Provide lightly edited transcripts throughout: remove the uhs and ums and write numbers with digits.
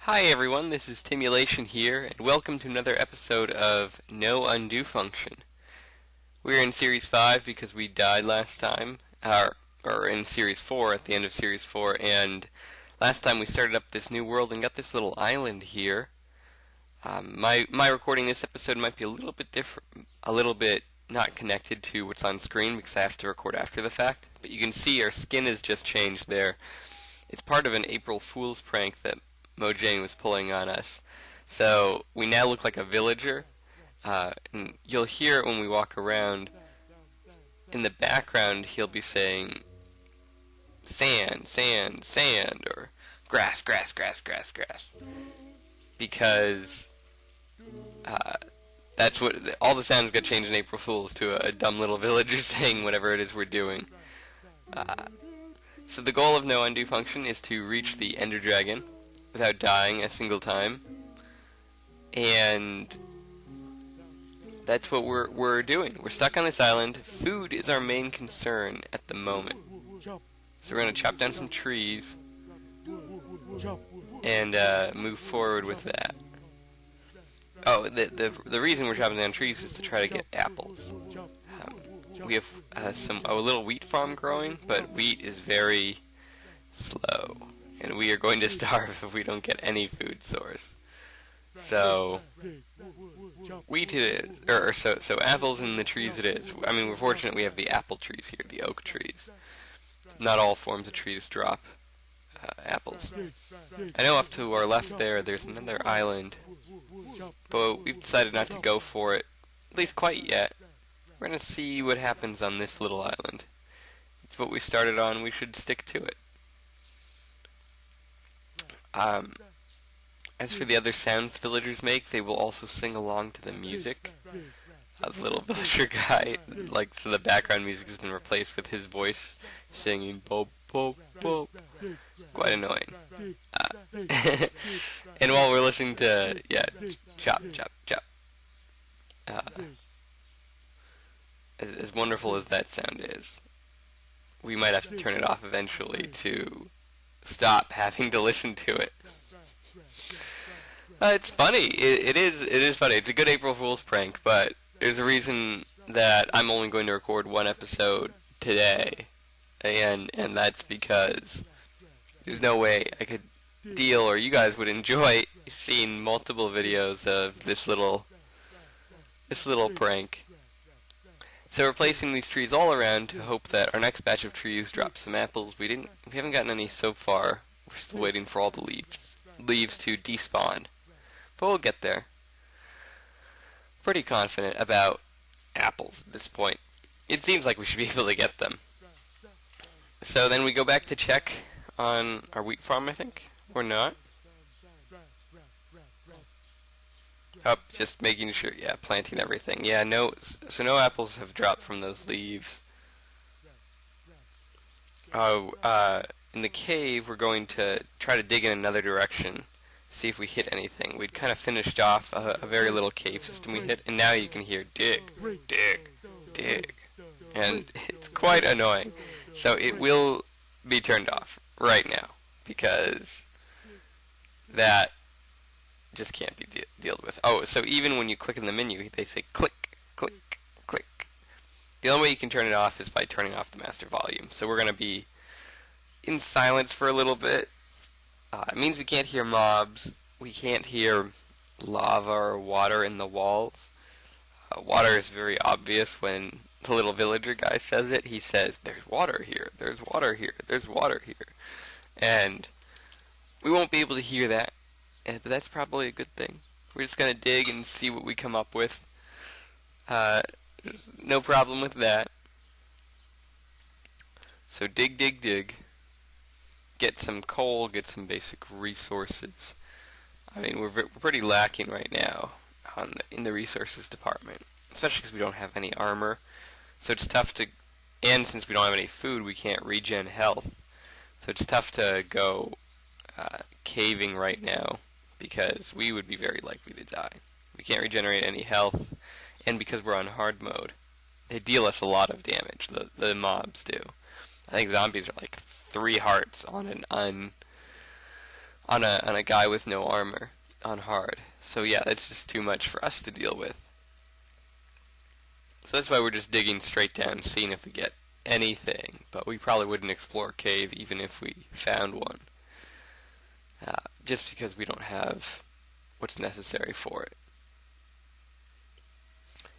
Hi everyone, this is Timulation here, and welcome to another episode of No Undo Function. We're in Series 5 because we died last time, or in Series 4, at the end of Series 4, and last time we started up this new world and got this little island here. My recording this episode might be a little bit different, a little bit not connected to what's on screen because I have to record after the fact, but you can see our skin has just changed there. It's part of an April Fool's prank that Mojang was pulling on us. So we now look like a villager, and you'll hear it when we walk around. In the background, he'll be saying, sand, sand, sand, or grass, grass, grass, grass, grass. Because that's what all the sounds got changed in April Fool's to a dumb little villager saying whatever it is we're doing. So the goal of No Undo Function is to reach the Ender Dragon without dying a single time, and that's what we're doing. We're stuck on this island. Food is our main concern at the moment, so we're gonna chop down some trees and move forward with that. Oh, the reason we're chopping down trees is to try to get apples. We have a little wheat farm growing, but wheat is very slow, and we are going to starve if we don't get any food source. So wheat it is, so apples in the trees it is. I mean, we're fortunate we have the apple trees here, the oak trees. Not all forms of trees drop apples. I know up to our left there's another island, but we've decided not to go for it, at least quite yet. We're going to see what happens on this little island. It's what we started on, we should stick to it. As for the other sounds the villagers make, they will also sing along to the music. The little villager guy, so the background music has been replaced with his voice singing "Bob, Bob, Bob." Quite annoying. And while we're listening to, chop, chop, chop. As wonderful as that sound is, we might have to turn it off eventually to stop having to listen to it. It's funny. It is funny. It's a good April Fool's prank, but there's a reason that I'm only going to record one episode today, and that's because there's no way I could deal, or you guys would enjoy seeing multiple videos of this little prank. So we're placing these trees all around to hope that our next batch of trees drops some apples. We haven't gotten any so far. We're still waiting for all the leaves to despawn. But we'll get there. Pretty confident about apples at this point. It seems like we should be able to get them. So then we go back to check on our wheat farm, I think. Or not. Oh, just making sure, planting everything. So no apples have dropped from those leaves. In the cave, we're going to try to dig in another direction, see if we hit anything. We'd kind of finished off a very little cave system we hit, and now you can hear dig, dig, dig. And it's quite annoying. So it will be turned off right now, because that just can't be dealt with. Oh, so even when you click in the menu, they say click, click, click. The only way you can turn it off is by turning off the master volume. So we're going to be in silence for a little bit. It means we can't hear mobs. We can't hear lava or water in the walls. Water is very obvious when the little villager guy says it. He says, "There's water here, there's water here, there's water here." And we won't be able to hear that. But that's probably a good thing. We're just going to dig and see what we come up with. No problem with that. So dig, dig, dig. Get some coal, get some basic resources. I mean, we're pretty lacking right now in the resources department. Especially because we don't have any armor. So it's tough to... And since we don't have any food, we can't regen health. So it's tough to go caving right now, because we would be very likely to die. We can't regenerate any health, and because we're on hard mode, they deal us a lot of damage, the mobs do. I think zombies are like 3 hearts on an on a guy with no armor on hard. So yeah, that's just too much for us to deal with. So that's why we're just digging straight down, seeing if we get anything. But we probably wouldn't explore a cave even if we found one, just because we don't have what's necessary for it.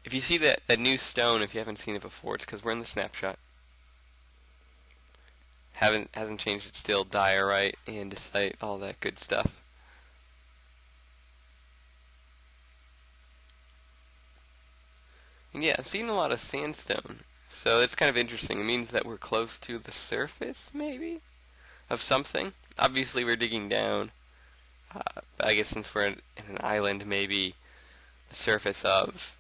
If you see that new stone, if you haven't seen it before, it's because we're in the snapshot. Hasn't changed it still. Diorite, andesite, all that good stuff. And yeah, I've seen a lot of sandstone, so it's kind of interesting. It means that we're close to the surface, maybe, of something. Obviously, we're digging down. But I guess since we're in an island, maybe the surface of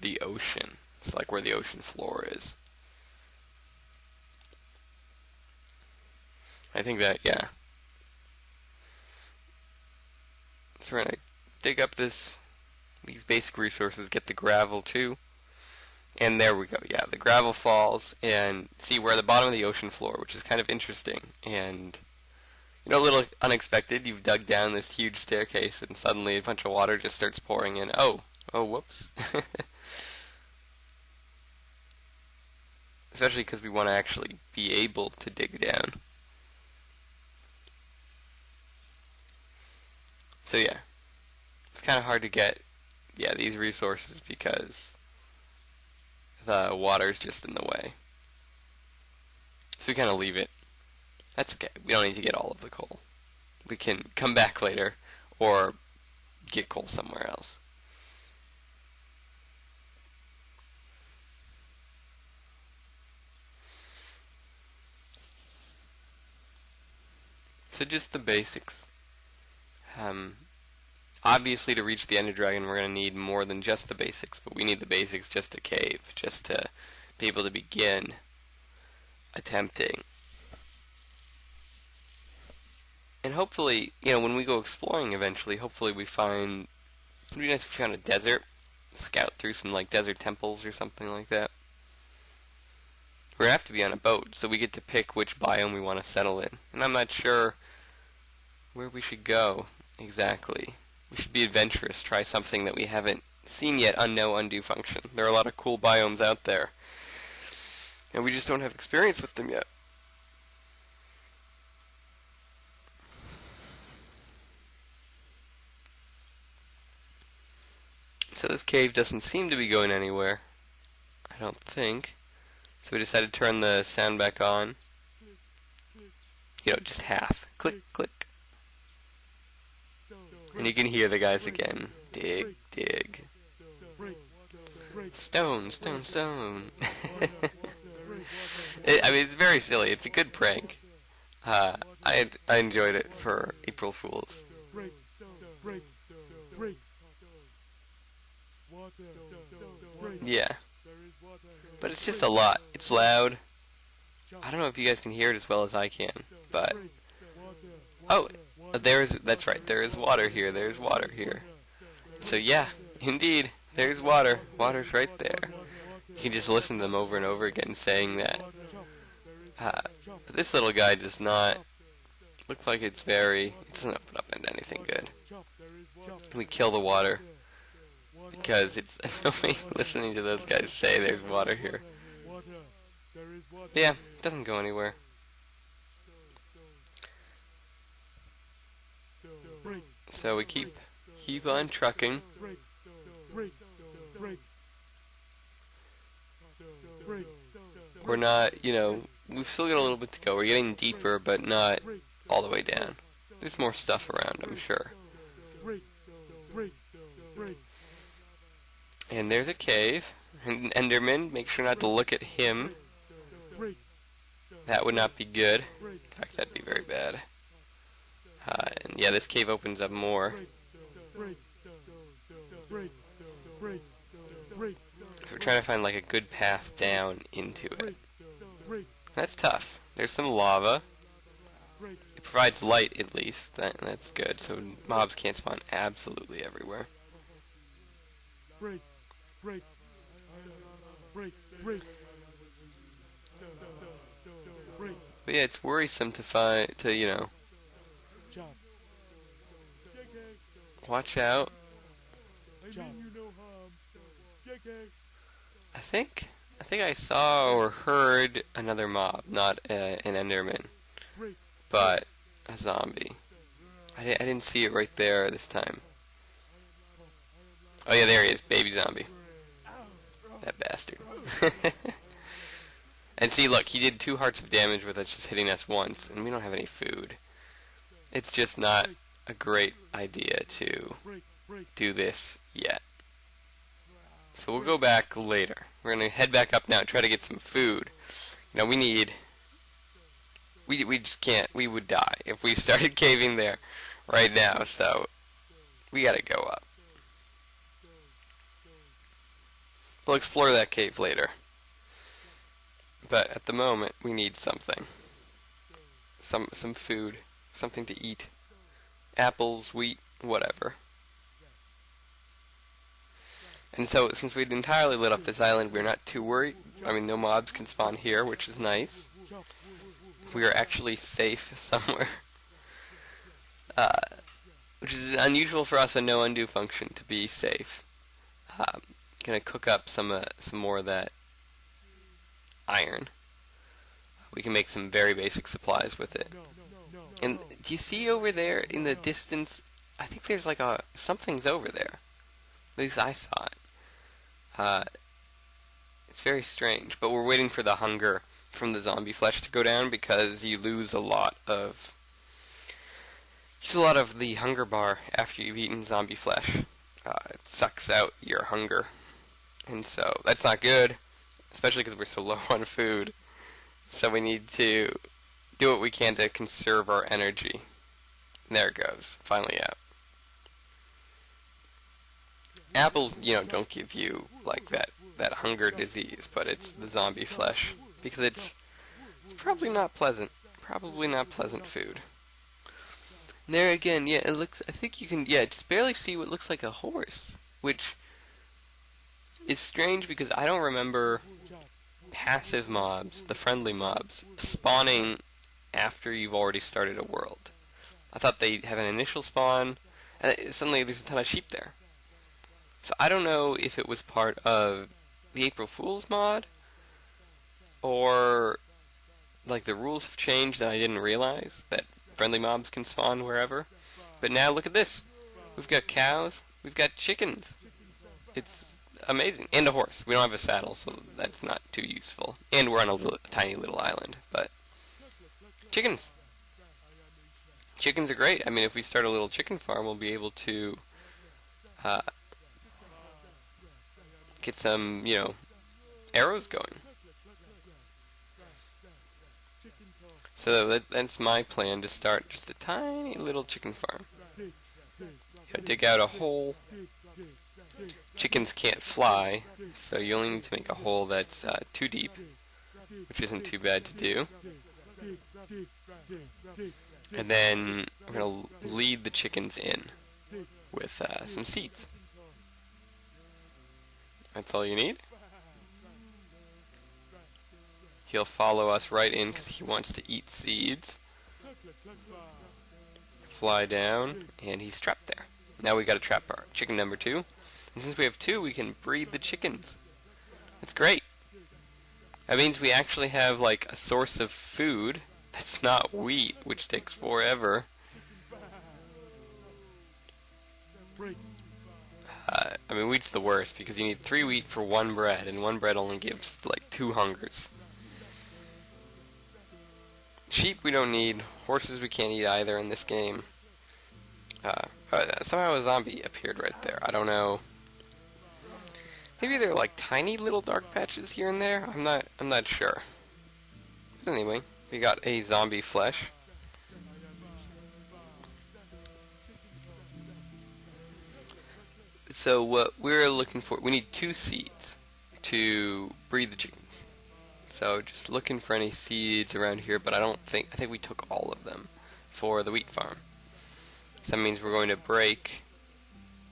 the ocean. It's like where the ocean floor is. I think that, yeah. So we're gonna dig up these basic resources, get the gravel too. And there we go, yeah, the gravel falls, and see, we're at the bottom of the ocean floor, which is kind of interesting, and, you know, a little unexpected. You've dug down this huge staircase, and suddenly a bunch of water just starts pouring in. Oh, whoops. Especially because we want to actually be able to dig down. So yeah, it's kind of hard to get, yeah, these resources because the water's just in the way. So we kind of leave it. That's okay. We don't need to get all of the coal. We can come back later or get coal somewhere else. So just the basics. Obviously, to reach the Ender Dragon, we're going to need more than just the basics, but we need the basics just to cave, just to be able to begin attempting. And hopefully, you know, when we go exploring eventually, hopefully we find, it'd be nice if we found a desert, scout through some, like, desert temples or something like that. We're going to have to be on a boat, so we get to pick which biome we want to settle in. And I'm not sure where we should go exactly. We should be adventurous, try something that we haven't seen yet, unknown, undo function. There are a lot of cool biomes out there, and we just don't have experience with them yet. So this cave doesn't seem to be going anywhere, I don't think. So we decided to turn the sound back on. You know, just half. Click, click. And you can hear the guys again. Dig, dig. Stone, stone, stone. I mean, it's very silly. It's a good prank. I enjoyed it for April Fools. Yeah. But it's just a lot. It's loud. I don't know if you guys can hear it as well as I can, but... Oh, that's right, there is water here, there's water here. So yeah, indeed, there's water. Water's right there. You can just listen to them over and over again saying that. But this little guy does not look like it doesn't open up into anything good. We kill the water because it's annoying listening to those guys say there's water here. Yeah, it doesn't go anywhere. So we keep on trucking. We're not, you know, we've still got a little bit to go. We're getting deeper, but not all the way down. There's more stuff around, I'm sure. And there's a cave. An Enderman. Make sure not to look at him. That would not be good. In fact, that'd be very bad. And yeah, this cave opens up more. So we're trying to find like a good path down into it. That's tough. There's some lava. It provides light at least. That's good. So mobs can't spawn absolutely everywhere. But yeah, it's worrisome you know, watch out. I think, I think I saw or heard another mob, not an Enderman, but a zombie. I didn't see it right there this time. Oh yeah, there he is, baby zombie. That bastard. And see, look, he did 2 hearts of damage with us just hitting us once, and we don't have any food. It's just not a great idea to do this yet. So we'll go back later. We're going to head back up now and try to get some food. You know, we just can't, we would die if we started caving there right now, so we gotta go up. We'll explore that cave later. But at the moment, we need something. Some food. Something to eat. Apples, wheat, whatever. And so, since we'd entirely lit up this island, we're not too worried. I mean, no mobs can spawn here, which is nice. We are actually safe somewhere. Which is unusual for us, a no undo function, to be safe. Gonna cook up some more of that iron. We can make some very basic supplies with it. And do you see over there in the distance? I think there's like something's over there. At least I saw it. It's very strange, but we're waiting for the hunger from the zombie flesh to go down because you lose a lot of the hunger bar after you've eaten zombie flesh. It sucks out your hunger, and so that's not good, especially because we're so low on food. So we need to do what we can to conserve our energy. And there it goes, finally out. Apples, you know, don't give you like that hunger disease, but it's the zombie flesh because it's probably not pleasant. Probably not pleasant food. And there again, yeah, it looks. I think you can, yeah, just barely see what looks like a horse, which is strange because I don't remember passive mobs, the friendly mobs, spawning after you've already started a world. I thought they have an initial spawn, and suddenly there's a ton of sheep there. So I don't know if it was part of the April Fool's mod, or like the rules have changed and I didn't realize that friendly mobs can spawn wherever. But now look at this. We've got cows, we've got chickens. It's amazing. And a horse. We don't have a saddle, so that's not too useful. And we're on a tiny little island, but chickens. Chickens are great. I mean, if we start a little chicken farm, we'll be able to get some, you know, arrows going. So that's my plan, to start just a tiny little chicken farm. Dig out a hole. Chickens can't fly, so you only need to make a hole that's 2 deep, which isn't too bad to do. And then we're going to lead the chickens in with some seeds. That's all you need. He'll follow us right in because he wants to eat seeds. Fly down, and he's trapped there. Now we got to trap our chicken number 2. And since we have 2, we can breed the chickens. That's great. That means we actually have like a source of food that's not wheat, which takes forever. I mean, wheat's the worst because you need 3 wheat for 1 bread, and 1 bread only gives like 2 hungers. Sheep we don't need. Horses we can't eat either in this game. Somehow a zombie appeared right there. I don't know. Maybe they're like tiny little dark patches here and there. I'm not sure. But anyway, we got a zombie flesh. So what we're looking for, we need 2 seeds to breed the chickens. So just looking for any seeds around here, but I think we took all of them for the wheat farm. So that means we're going to break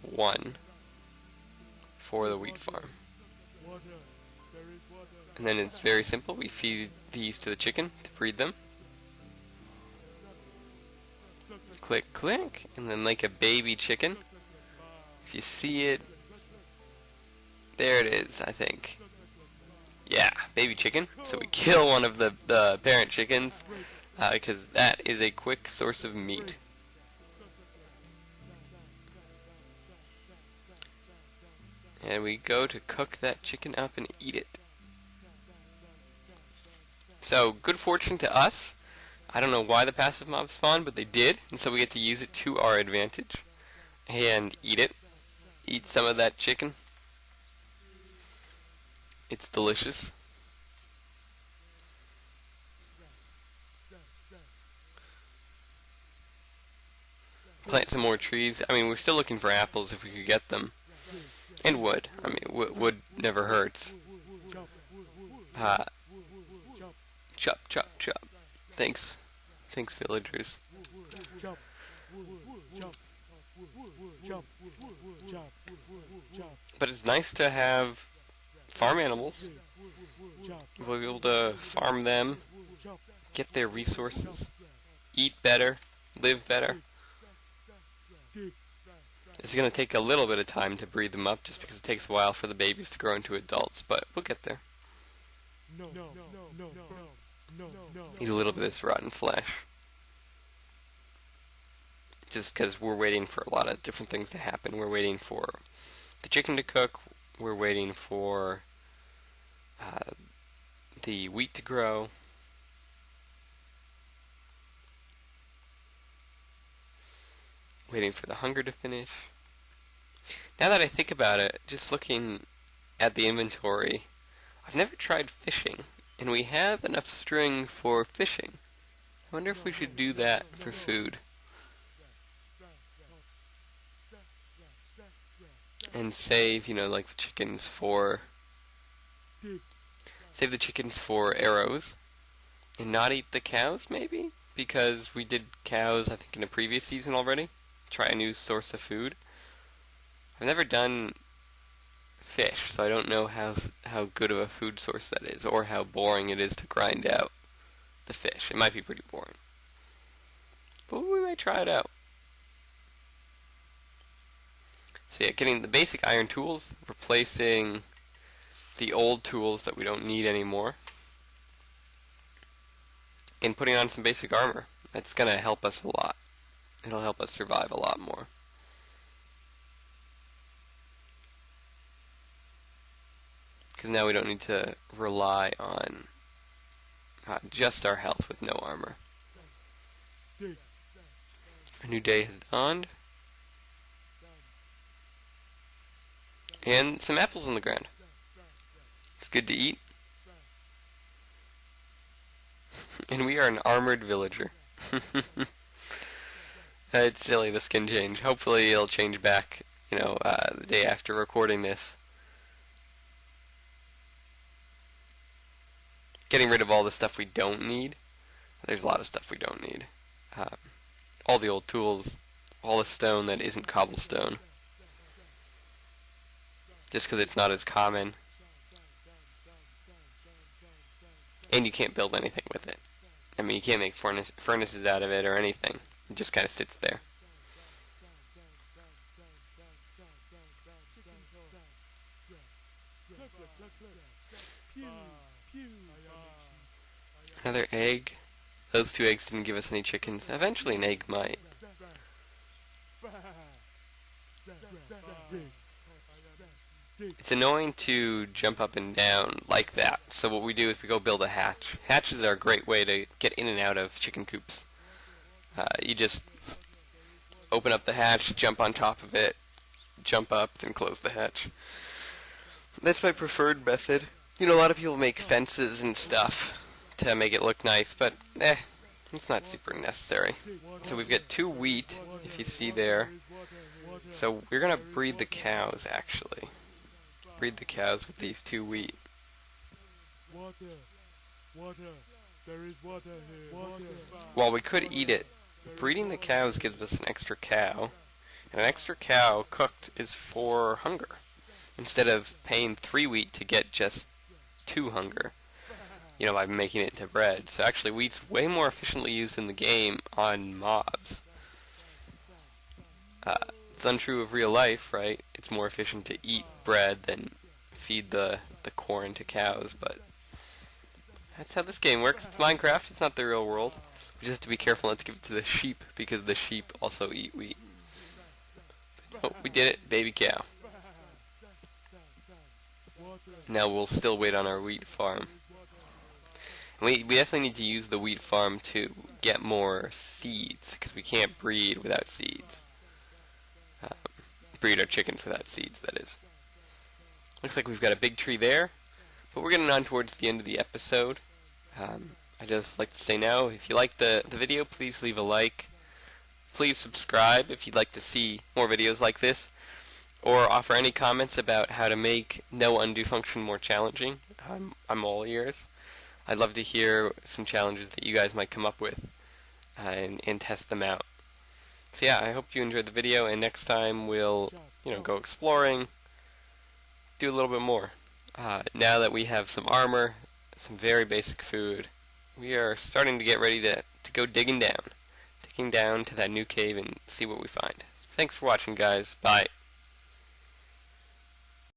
1 for the wheat farm. And then it's very simple. We feed these to the chicken to breed them. Click, click, and then like a baby chicken. If you see it, there it is, I think. Yeah, baby chicken. So we kill one of the parent chickens, because that is a quick source of meat. And we go to cook that chicken up and eat it. So, good fortune to us. I don't know why the passive mobs spawned, but they did, and so we get to use it to our advantage. And eat it. Eat some of that chicken. It's delicious. Plant some more trees. I mean, we're still looking for apples if we could get them. And wood. I mean, wood never hurts. Chop, chop, chop. Thanks. Thanks, villagers. But it's nice to have farm animals. We'll be able to farm them, get their resources, eat better, live better. It's going to take a little bit of time to breed them up just because it takes a while for the babies to grow into adults, but we'll get there. Eat a little bit of this rotten flesh. Just because we're waiting for a lot of different things to happen. We're waiting for the chicken to cook. We're waiting for the wheat to grow. Waiting for the hunger to finish. Now that I think about it, just looking at the inventory, I've never tried fishing, and we have enough string for fishing. I wonder if we should do that for food. And save, like the chickens for... Save the chickens for arrows. And not eat the cows, maybe? Because we did cows, I think, in a previous season already. Try a new source of food. I've never done fish, so I don't know how good of a food source that is, or how boring it is to grind out the fish. It might be pretty boring. But we might try it out. So yeah, getting the basic iron tools, replacing the old tools that we don't need anymore, and putting on some basic armor. That's going to help us a lot. It'll help us survive a lot more. Because now we don't need to rely on just our health with no armor. A new day has dawned. And some apples on the ground. It's good to eat. And we are an armored villager. It's silly, the skin change. Hopefully it'll change back, the day after recording this. Getting rid of all the stuff we don't need. There's a lot of stuff we don't need. All the old tools, all the stone that isn't cobblestone. Just because it's not as common. And you can't build anything with it. I mean, you can't make furnaces out of it or anything. It just kind of sits there. Another egg. Those 2 eggs didn't give us any chickens. Eventually an egg might. It's annoying to jump up and down like that. So what we do is we go build a hatch. Hatches are a great way to get in and out of chicken coops. You just open up the hatch, jump on top of it, jump up, then close the hatch. That's my preferred method. A lot of people make fences and stuff to make it look nice, but it's not super necessary. So we've got 2 wheat, if you see there. So we're going to breed the cows, actually. Breed the cows with these 2 wheat. While we could eat it, breeding the cows gives us an extra cow. And an extra cow cooked is 4 hunger, instead of paying 3 wheat to get just 2 hunger, by making it into bread. So actually, wheat's way more efficiently used in the game on mobs. It's untrue of real life, right? It's more efficient to eat bread than feed the corn to cows, but that's how this game works. It's Minecraft, it's not the real world. We just have to be careful not to give it to the sheep, because the sheep also eat wheat. Oh, we did it, baby cow. Now we'll still wait on our wheat farm. We definitely need to use the wheat farm to get more seeds, because we can't breed without seeds. Breed our chickens without seeds, that is. Looks like we've got a big tree there, but we're getting on towards the end of the episode. I'd just like to say now, if you like the video, please leave a like. Please subscribe if you'd like to see more videos like this, or offer any comments about how to make no undo function more challenging. I'm all ears. I'd love to hear some challenges that you guys might come up with and test them out. So yeah, I hope you enjoyed the video, and next time we'll go exploring, do a little bit more. Now that we have some armor, some very basic food, we are starting to get ready to go digging down to that new cave and see what we find. Thanks for watching, guys. Bye.